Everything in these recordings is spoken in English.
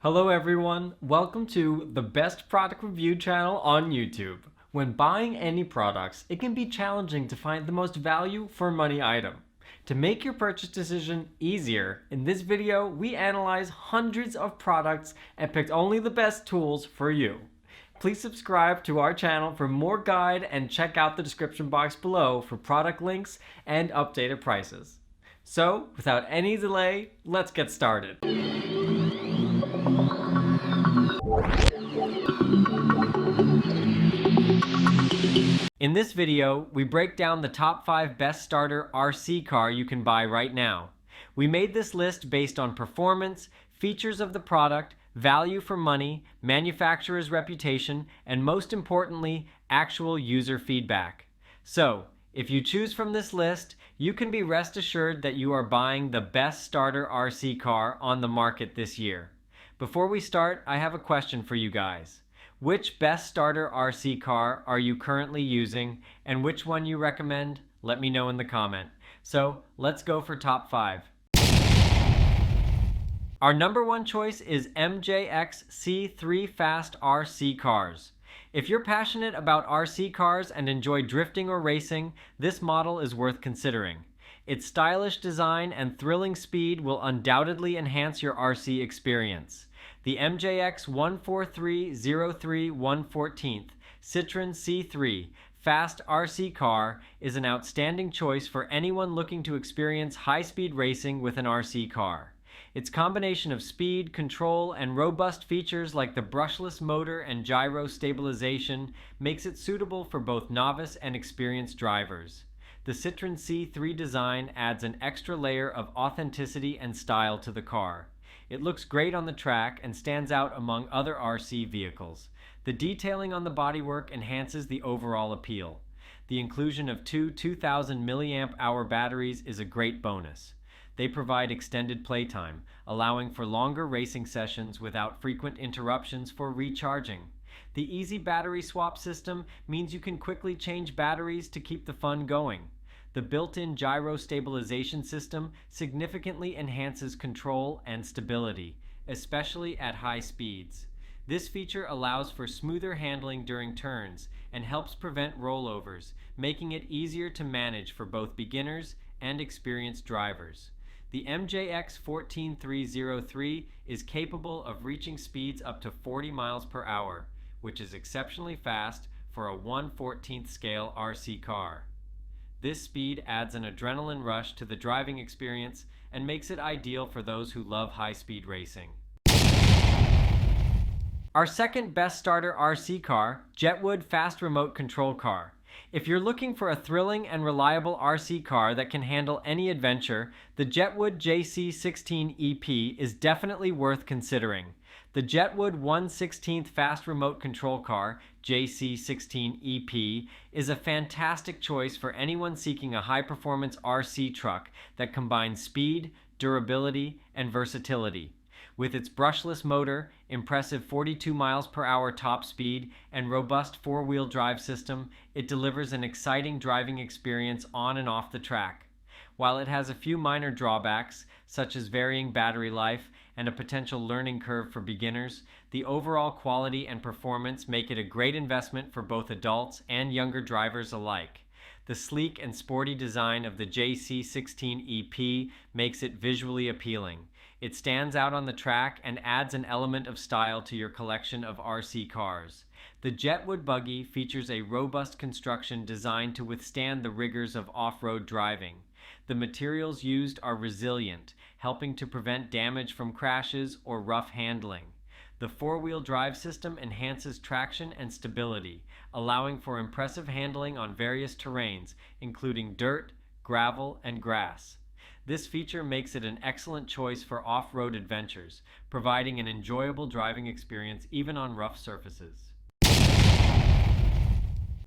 Hello everyone, welcome to the best product review channel on YouTube. When buying any products, it can be challenging to find the most value for money item. To make your purchase decision easier, in this video we analyze hundreds of products and picked only the best tools for you. Please subscribe to our channel for more guide and check out the description box below for product links and updated prices. So, without any delay, let's get started. In this video, we break down the top 5 best starter RC car you can buy right now. We made this list based on performance, features of the product, value for money, manufacturer's reputation, and most importantly, actual user feedback. So, if you choose from this list, you can be rest assured that you are buying the best starter RC car on the market this year. Before we start, I have a question for you guys. Which best starter RC car are you currently using, and which one you recommend? Let me know in the comment. So let's go for top 5. Our number 1 choice is MJX C3 Fast RC cars. If you're passionate about RC cars and enjoy drifting or racing, this model is worth considering. Its stylish design and thrilling speed will undoubtedly enhance your RC experience. The MJX 14303 114th Citroen C3 Fast RC car is an outstanding choice for anyone looking to experience high-speed racing with an RC car. Its combination of speed, control, and robust features like the brushless motor and gyro stabilization makes it suitable for both novice and experienced drivers. The Citroen C3 design adds an extra layer of authenticity and style to the car. It looks great on the track and stands out among other RC vehicles. The detailing on the bodywork enhances the overall appeal. The inclusion of two 2000 mAh batteries is a great bonus. They provide extended playtime, allowing for longer racing sessions without frequent interruptions for recharging. The easy battery swap system means you can quickly change batteries to keep the fun going. The built-in gyro stabilization system significantly enhances control and stability, especially at high speeds. This feature allows for smoother handling during turns and helps prevent rollovers, making it easier to manage for both beginners and experienced drivers. The MJX 14303 is capable of reaching speeds up to 40 miles per hour, which is exceptionally fast for a 1/14th scale RC car. This speed adds an adrenaline rush to the driving experience and makes it ideal for those who love high-speed racing. Our second best starter RC car, Jetwood Fast Remote Control Car. If you're looking for a thrilling and reliable RC car that can handle any adventure, the Jetwood JC16 EP is definitely worth considering. The Jetwood 1/16th Fast Remote Control Car, JC16 EP, is a fantastic choice for anyone seeking a high-performance RC truck that combines speed, durability, and versatility. With its brushless motor, impressive 42 miles per hour top speed, and robust four-wheel drive system, it delivers an exciting driving experience on and off the track. While it has a few minor drawbacks, such as varying battery life and a potential learning curve for beginners, the overall quality and performance make it a great investment for both adults and younger drivers alike. The sleek and sporty design of the JC16 EP makes it visually appealing. It stands out on the track and adds an element of style to your collection of RC cars. The Jetwood buggy features a robust construction designed to withstand the rigors of off-road driving. The materials used are resilient, helping to prevent damage from crashes or rough handling. The four-wheel drive system enhances traction and stability, allowing for impressive handling on various terrains, including dirt, gravel, and grass. This feature makes it an excellent choice for off-road adventures, providing an enjoyable driving experience even on rough surfaces.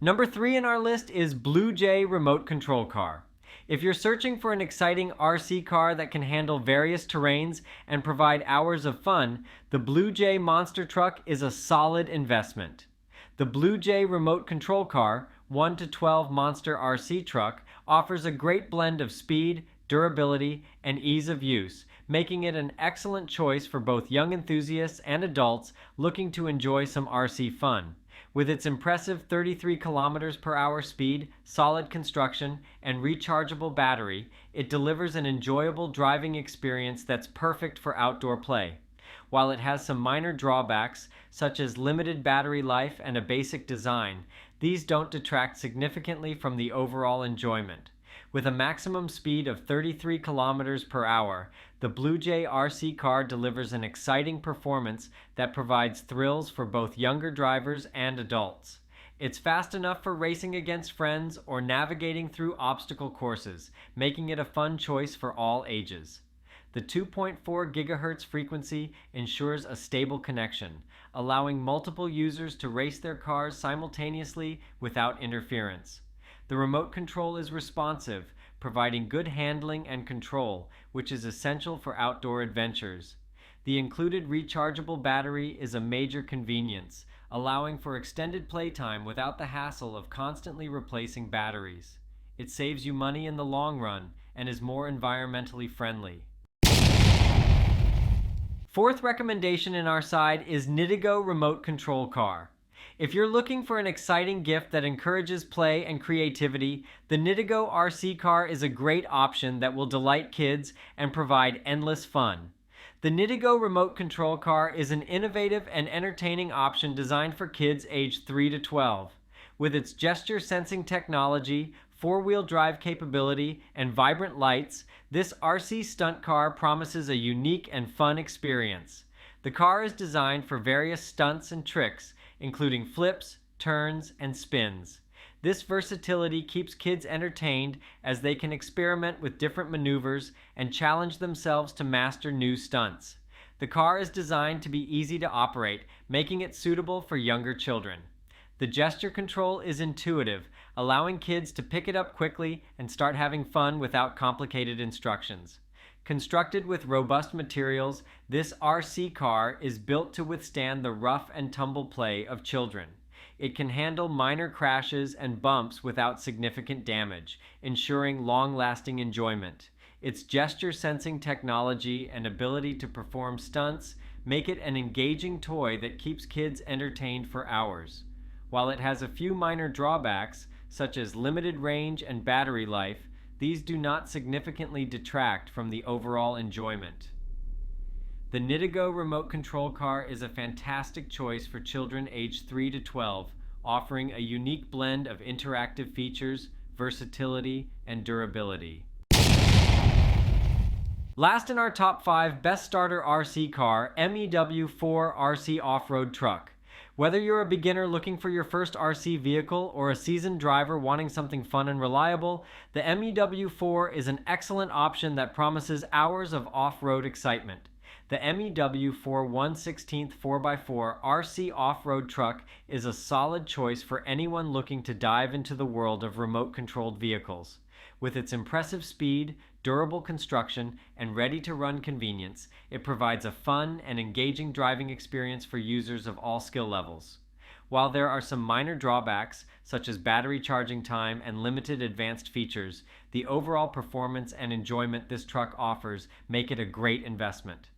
Number 3 in our list is BLUEJAY Remote Control Car. If you're searching for an exciting RC car that can handle various terrains and provide hours of fun, the BLUEJAY monster truck is a solid investment. The BLUEJAY Remote Control Car 1-12 Monster RC truck offers a great blend of speed, durability, and ease of use, making it an excellent choice for both young enthusiasts and adults looking to enjoy some RC fun. With its impressive 33 kilometers per hour speed, solid construction, and rechargeable battery, it delivers an enjoyable driving experience that's perfect for outdoor play. While it has some minor drawbacks, such as limited battery life and a basic design, these don't detract significantly from the overall enjoyment. With a maximum speed of 33 kilometers per hour, the BLUEJAY RC car delivers an exciting performance that provides thrills for both younger drivers and adults. It's fast enough for racing against friends or navigating through obstacle courses, making it a fun choice for all ages. The 2.4 GHz frequency ensures a stable connection, allowing multiple users to race their cars simultaneously without interference. The remote control is responsive, providing good handling and control, which is essential for outdoor adventures. The included rechargeable battery is a major convenience, allowing for extended playtime without the hassle of constantly replacing batteries. It saves you money in the long run and is more environmentally friendly. Fourth recommendation in our side is Nitigo Remote Control Car. If you're looking for an exciting gift that encourages play and creativity, the Nitigo RC car is a great option that will delight kids and provide endless fun. The Nitigo Remote Control Car is an innovative and entertaining option designed for kids aged 3 to 12. With its gesture sensing technology, four-wheel drive capability, and vibrant lights, this RC stunt car promises a unique and fun experience. The car is designed for various stunts and tricks, including flips, turns, and spins. This versatility keeps kids entertained as they can experiment with different maneuvers and challenge themselves to master new stunts. The car is designed to be easy to operate, making it suitable for younger children. The gesture control is intuitive, allowing kids to pick it up quickly and start having fun without complicated instructions. Constructed with robust materials, this RC car is built to withstand the rough and tumble play of children. It can handle minor crashes and bumps without significant damage, ensuring long-lasting enjoyment. Its gesture sensing technology and ability to perform stunts make it an engaging toy that keeps kids entertained for hours. While it has a few minor drawbacks, such as limited range and battery life, these do not significantly detract from the overall enjoyment. The Nitigo Remote Control Car is a fantastic choice for children aged 3 to 12, offering a unique blend of interactive features, versatility, and durability. Last in our top 5 best starter RC car, MEW4 RC Off-Road Truck. Whether you're a beginner looking for your first RC vehicle or a seasoned driver wanting something fun and reliable, the MEW4 is an excellent option that promises hours of off-road excitement. The MEW4 1/16 4x4 RC off-road truck is a solid choice for anyone looking to dive into the world of remote-controlled vehicles. With its impressive speed, durable construction, and ready-to-run convenience, it provides a fun and engaging driving experience for users of all skill levels. While there are some minor drawbacks, such as battery charging time and limited advanced features, the overall performance and enjoyment this truck offers make it a great investment.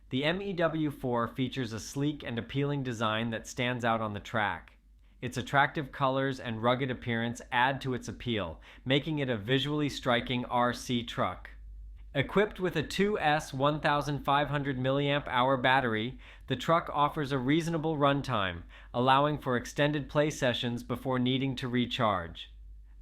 The MEW4 features a sleek and appealing design that stands out on the track. Its attractive colors and rugged appearance add to its appeal, making it a visually striking RC truck. Equipped with a 2S 1500 mAh battery, the truck offers a reasonable runtime, allowing for extended play sessions before needing to recharge.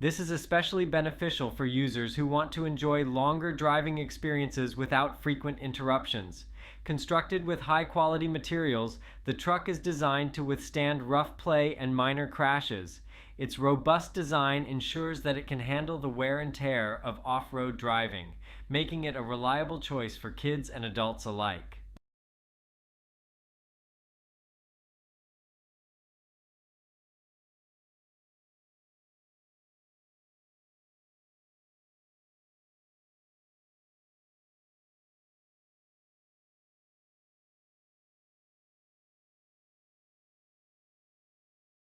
This is especially beneficial for users who want to enjoy longer driving experiences without frequent interruptions. Constructed with high-quality materials, the truck is designed to withstand rough play and minor crashes. Its robust design ensures that it can handle the wear and tear of off-road driving, making it a reliable choice for kids and adults alike.